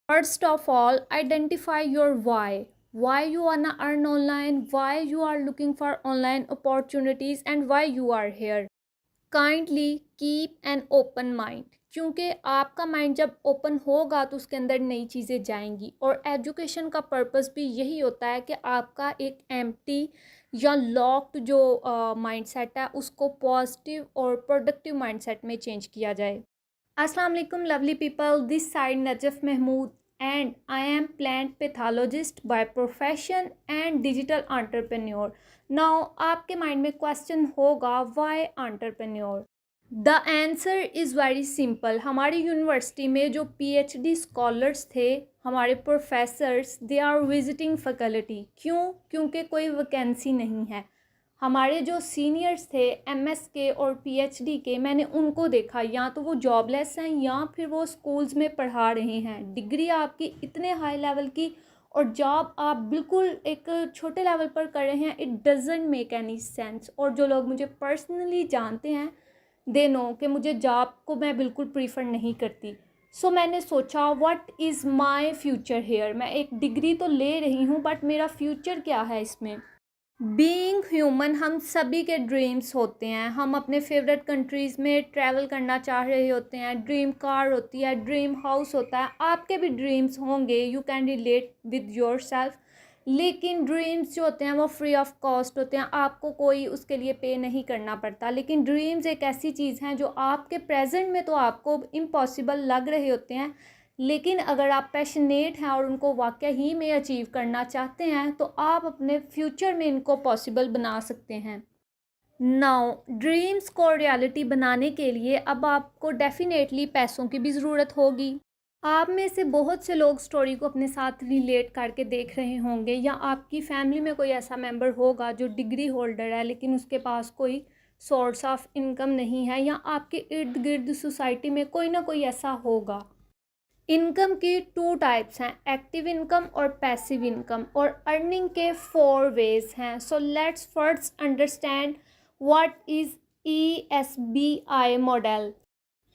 First of all, identify your why. Why you wanna earn online, why you are looking for online opportunities, and why you are here. Kindly keep an open mind. क्योंकि आपका mind जब open होगा तो उसके अंदर नई चीज़ें जाएंगी। और एजुकेशन का पर्पस भी यही होता है कि आपका एक एम्प्टी या लॉक्ड जो माइंडसेट है उसको पॉजिटिव और प्रोडक्टिव माइंडसेट में चेंज किया जाए। अस्सलाम वालेकुम lovely people, this side Najaf Mahmood and I am plant pathologist by profession and digital entrepreneur. Now आपके माइंड में क्वेश्चन होगा why entrepreneur? The answer is very simple. हमारी यूनिवर्सिटी में जो PhD स्कॉलर्स थे, हमारे professors, they are visiting faculty. क्यों? क्योंकि कोई वैकेंसी नहीं है। हमारे जो सीनियर्स थे MS के और PhD के, मैंने उनको देखा, या तो वो जॉबलेस हैं या फिर वो स्कूल्स में पढ़ा रहे हैं। डिग्री आपकी इतने हाई लेवल की और जॉब आप बिल्कुल एक छोटे लेवल पर कर रहे हैं। It doesn't make any sense. और जो लोग मुझे पर्सनली जानते हैं दे नो कि मुझे जॉब को मैं बिल्कुल प्रीफर नहीं करती। सो मैंने सोचा what is my future here. मैं एक डिग्री तो ले रही हूँ बट मेरा फ्यूचर क्या है इसमें। बीइंग ह्यूमन, हम सभी के ड्रीम्स होते हैं। हम अपने फेवरेट कंट्रीज़ में ट्रैवल करना चाह रहे होते हैं। ड्रीम कार होती है, ड्रीम हाउस होता है। आपके भी ड्रीम्स होंगे, you can relate with your self. लेकिन ड्रीम्स जो होते हैं वो फ्री ऑफ कॉस्ट होते हैं, आपको कोई उसके लिए पे नहीं करना पड़ता। लेकिन ड्रीम्स एक ऐसी चीज़ हैं जो आपके प्रेजेंट में तो आपको इम्पॉसिबल लग रहे होते हैं, लेकिन अगर आप पैशनेट हैं और उनको वाकई ही में अचीव करना चाहते हैं तो आप अपने फ्यूचर में इनको पॉसिबल बना सकते हैं। नाउ ड्रीम्स को रियलिटी बनाने के लिए अब आपको डेफिनेटली पैसों की भी ज़रूरत होगी। आप में से बहुत से लोग स्टोरी को अपने साथ रिलेट करके देख रहे होंगे, या आपकी फैमिली में कोई ऐसा मेंबर होगा जो डिग्री होल्डर है लेकिन उसके पास कोई सोर्स ऑफ इनकम नहीं है, या आपके इर्द गिर्द सोसाइटी में कोई ना कोई ऐसा होगा। इनकम की 2 टाइप्स हैं, एक्टिव इनकम और पैसिव इनकम, और अर्निंग के 4 वेज हैं। So let's first understand what is ESBI model.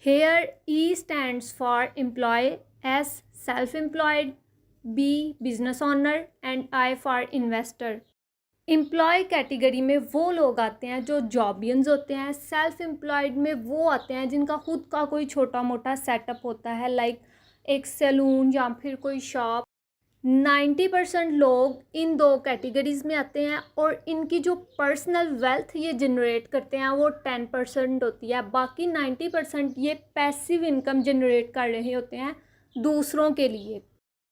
Here E stands for employ, S self employed, B business owner and I for investor. Employ category में वो लोग आते हैं जो जॉबियंस होते हैं। सेल्फ एम्प्लॉयड में वो आते हैं जिनका खुद का कोई छोटा मोटा सेटअप होता है, लाइक एक सैलून या फिर कोई शॉप। 90% लोग इन 2 कैटेगरीज में आते हैं और इनकी जो पर्सनल वेल्थ ये जनरेट करते हैं वो 10% होती है। बाकी 90% ये पैसिव इनकम जनरेट कर रहे होते हैं दूसरों के लिए।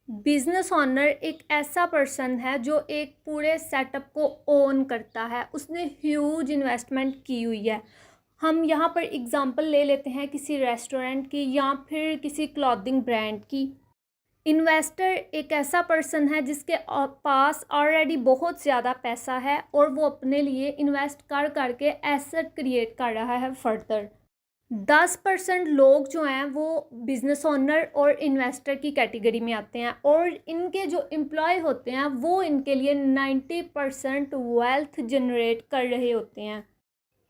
बिजनेस ओनर एक ऐसा पर्सन है जो एक पूरे सेटअप को ओन करता है, उसने ह्यूज इन्वेस्टमेंट की हुई है। हम यहाँ पर एग्जांपल ले लेते हैं किसी रेस्टोरेंट की या फिर किसी क्लॉथिंग ब्रांड की। इन्वेस्टर एक ऐसा पर्सन है जिसके पास ऑलरेडी बहुत ज़्यादा पैसा है और वो अपने लिए इन्वेस्ट कर करके एसेट क्रिएट कर रहा है फर्दर। 10% लोग जो हैं वो बिजनेस ओनर और इन्वेस्टर की कैटेगरी में आते हैं, और इनके जो एम्प्लॉय होते हैं वो इनके लिए 90% वेल्थ जनरेट कर रहे होते हैं।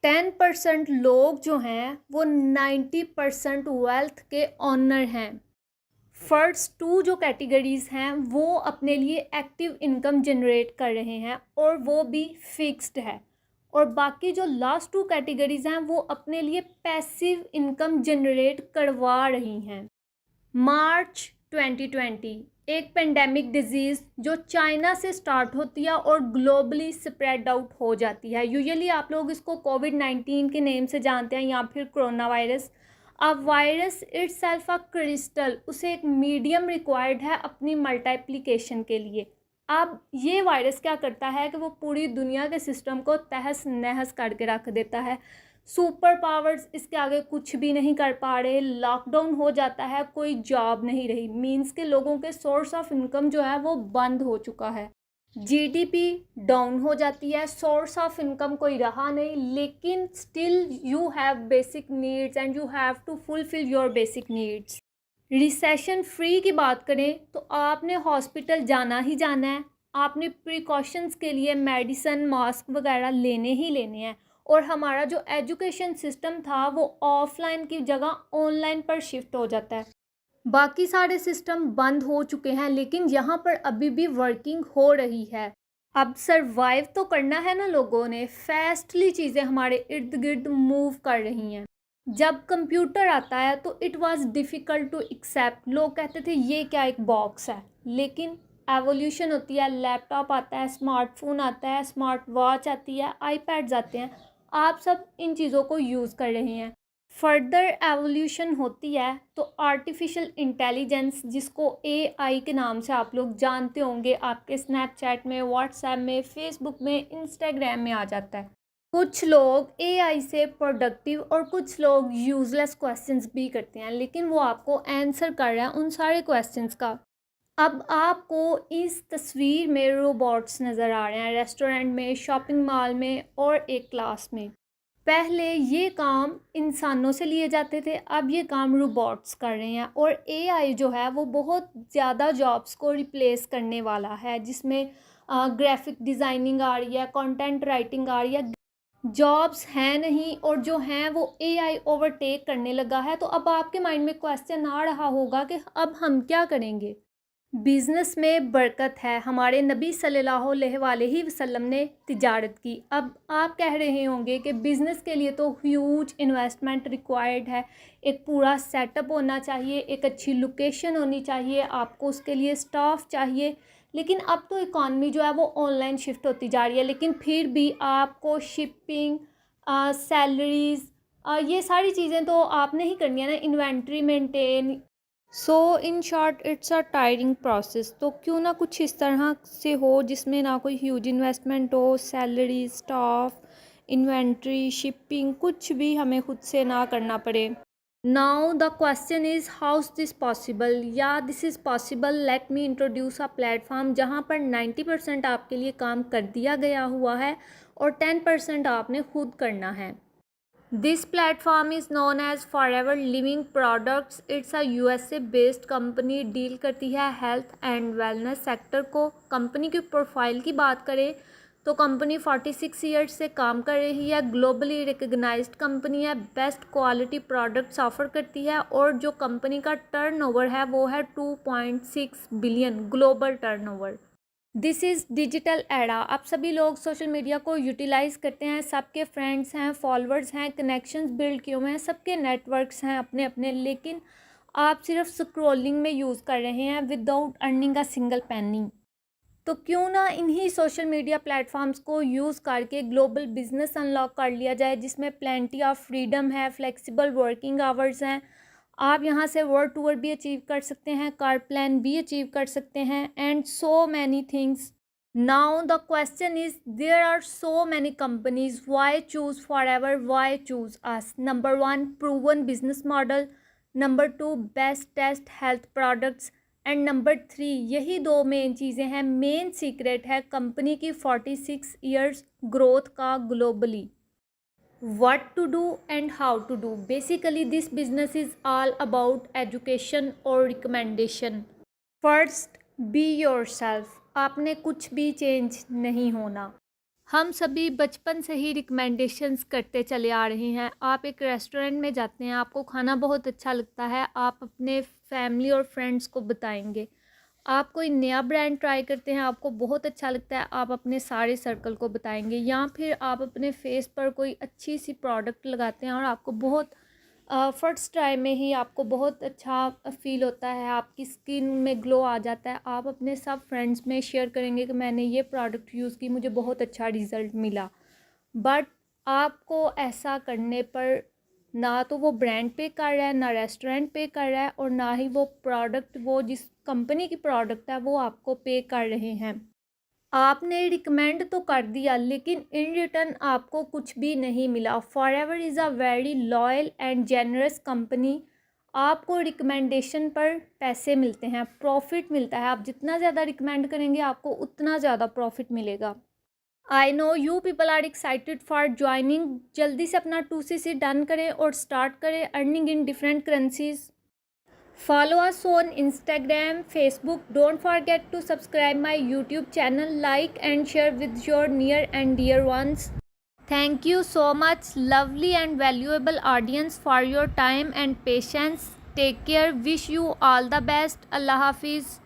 10% लोग जो हैं वो 90% वेल्थ के ऑनर हैं। फर्स्ट 2 जो कैटेगरीज हैं वो अपने लिए एक्टिव इनकम जनरेट कर रहे हैं और वो भी फिक्स्ड है, और बाकी जो लास्ट 2 कैटेगरीज हैं वो अपने लिए पैसिव इनकम जनरेट करवा रही हैं। मार्च 2020 एक पेंडेमिक डिजीज़ जो चाइना से स्टार्ट होती है और ग्लोबली स्प्रेड आउट हो जाती है। यूजुअली आप लोग इसको कोविड-19 के नेम से जानते हैं या फिर कोरोना वायरस। अब virus it's self a crystal, उसे एक मीडियम रिक्वायर्ड है अपनी मल्टीप्लिकेशन के लिए। अब ये वायरस क्या करता है कि वो पूरी दुनिया के सिस्टम को तहस नहस करके रख देता है। सुपर पावर्स इसके आगे कुछ भी नहीं कर पा रहे। लॉकडाउन हो जाता है, कोई जॉब नहीं रही, मींस के लोगों के सोर्स ऑफ इनकम जो है वो बंद हो चुका है। जीडीपी डाउन हो जाती है, सोर्स ऑफ इनकम कोई रहा नहीं, लेकिन still you have basic needs and you have to fulfil your basic needs. Recession free की बात करें तो आपने हॉस्पिटल जाना ही जाना है, आपने प्रिकॉशंस के लिए मेडिसन मास्क वगैरह लेने ही लेने हैं, और हमारा जो एजुकेशन सिस्टम था वो ऑफलाइन की जगह ऑनलाइन पर शिफ्ट हो जाता है। बाकी सारे सिस्टम बंद हो चुके हैं, लेकिन यहाँ पर अभी भी वर्किंग हो रही है। अब सरवाइव तो करना है ना लोगों ने, फास्टली चीज़ें हमारे इर्द गिर्द मूव कर रही हैं। जब कंप्यूटर आता है तो it was difficult to accept, लोग कहते थे ये क्या एक बॉक्स है, लेकिन एवोल्यूशन होती है, लैपटॉप आता है, स्मार्टफोन आता है, स्मार्ट वॉच आती है, आईपैड्स आते हैं, आप सब इन चीज़ों को यूज़ कर रहे हैं। फर्दर एवोल्यूशन होती है तो आर्टिफिशियल इंटेलिजेंस, जिसको एआई के नाम से आप लोग जानते होंगे, आपके स्नैपचैट में, व्हाट्सएप में, फेसबुक में, इंस्टाग्राम में आ जाता है। कुछ लोग एआई से प्रोडक्टिव और कुछ लोग यूज़लेस क्वेश्चंस भी करते हैं, लेकिन वो आपको आंसर कर रहा है उन सारे क्वेश्चंस का। अब आपको इस तस्वीर में रोबोट्स नज़र आ रहे हैं, रेस्टोरेंट में, शॉपिंग मॉल में और एक क्लास में। पहले ये काम इंसानों से लिए जाते थे, अब ये काम रोबोट्स कर रहे हैं। और एआई जो है वो बहुत ज़्यादा जॉब्स को रिप्लेस करने वाला है, जिसमें ग्राफिक डिज़ाइनिंग आ रही है, कंटेंट राइटिंग आ रही है। जॉब्स हैं नहीं, और जो हैं वो एआई ओवरटेक करने लगा है। तो अब आपके माइंड में क्वेश्चन आ रहा होगा कि अब हम क्या करेंगे। बिज़नेस में बरकत है, हमारे नबी सल्लल्लाहु अलैहि वसल्लम ने तिजारत की। अब आप कह रहे होंगे कि बिज़नेस के लिए तो ह्यूज इन्वेस्टमेंट रिक्वायर्ड है, एक पूरा सेटअप होना चाहिए, एक अच्छी लोकेशन होनी चाहिए, आपको उसके लिए स्टाफ चाहिए। लेकिन अब तो इकॉनमी जो है वो ऑनलाइन शिफ्ट होती जा रही है, लेकिन फिर भी आपको शिपिंग, सैलरीज़, ये सारी चीज़ें तो आपने ही करनी है ना, inventory maintain. So in short it's a tiring process. तो क्यों ना कुछ इस तरह से हो जिसमें ना कोई ह्यूज इन्वेस्टमेंट हो, सैलरी, स्टाफ, इन्वेंट्री, शिपिंग, कुछ भी हमें खुद से ना करना पड़े। Now the question is how is this possible. या this is possible, let me introduce a platform जहाँ पर 90% आपके लिए काम कर दिया गया हुआ है और 10% आपने खुद करना है। This platform is known as Forever Living Products. It's a USA based company, deal करती है हेल्थ एंड वेलनेस सेक्टर को। कंपनी की प्रोफाइल की बात करें तो कंपनी 46 ईयर्स से काम कर रही है, ग्लोबली रिकग्नाइज्ड कंपनी है, बेस्ट क्वालिटी प्रोडक्ट्स ऑफर करती है, और जो कंपनी का टर्नओवर है वो है 2.6 billion global turnover. This is digital era. अब सभी लोग सोशल मीडिया को यूटिलाइज़ करते हैं, सबके फ्रेंड्स हैं, फॉलोअर्स हैं, कनेक्शंस बिल्ड किए हुए हैं, सबके नेटवर्क्स हैं अपने अपने, लेकिन आप सिर्फ स्क्रॉलिंग में यूज़ कर रहे हैं without earning a single penny. तो क्यों ना इन्हीं सोशल मीडिया प्लेटफॉर्म्स को यूज़ करके ग्लोबल बिजनेस अनलॉक कर लिया जाए, जिसमें प्लेंटी ऑफ फ्रीडम है, फ्लेक्सिबल वर्किंग आवर्स हैं, आप यहाँ से वर्ल्ड टूर भी अचीव कर सकते हैं, कार प्लान भी अचीव कर सकते हैं, and so many things. Now the question is there are so many companies, why choose forever, why choose us. Number 1 proven business model, number 2 best test health products, and number 3 यही दो main चीज़ें हैं, main secret है company की 46 years growth का globally. What to do and how to do. Basically this business is all about education or recommendation. First, be yourself. आपने कुछ भी चेंज नहीं होना। हम सभी बचपन से ही रिकमेंडेशंस करते चले आ रहे हैं। आप एक रेस्टोरेंट में जाते हैं, आपको खाना बहुत अच्छा लगता है, आप अपने फैमिली और फ्रेंड्स को बताएंगे। आप कोई नया ब्रांड ट्राई करते हैं, आपको बहुत अच्छा लगता है, आप अपने सारे सर्कल को बताएंगे। या फिर आप अपने फेस पर कोई अच्छी सी प्रोडक्ट लगाते हैं और आपको बहुत फर्स्ट ट्राई में ही आपको बहुत अच्छा फ़ील होता है, आपकी स्किन में ग्लो आ जाता है, आप अपने सब फ्रेंड्स में शेयर करेंगे कि मैंने ये प्रोडक्ट यूज़ की, मुझे बहुत अच्छा रिज़ल्ट मिला। बट आपको ऐसा करने पर ना तो वो ब्रांड पे कर रहा है, ना रेस्टोरेंट पे कर रहा है, और ना ही वो प्रोडक्ट, वो जिस कंपनी की प्रोडक्ट है वो आपको पे कर रहे हैं। आपने रिकमेंड तो कर दिया, लेकिन इन रिटर्न आपको कुछ भी नहीं मिला। Forever is a very loyal and generous company. आपको रिकमेंडेशन पर पैसे मिलते हैं, प्रॉफिट मिलता है। आप जितना ज़्यादा रिकमेंड करेंगे आपको उतना ज़्यादा प्रॉफिट मिलेगा। I know you people are excited for joining. जल्दी से अपना 2CC डन करें और स्टार्ट करें earning in different currencies. Follow us on Instagram, Facebook. Don't forget to subscribe my YouTube channel, like and share with your near and dear ones. Thank you so much, lovely and valuable audience, for your time and patience. Take care. Wish you all the best. Allah Hafiz.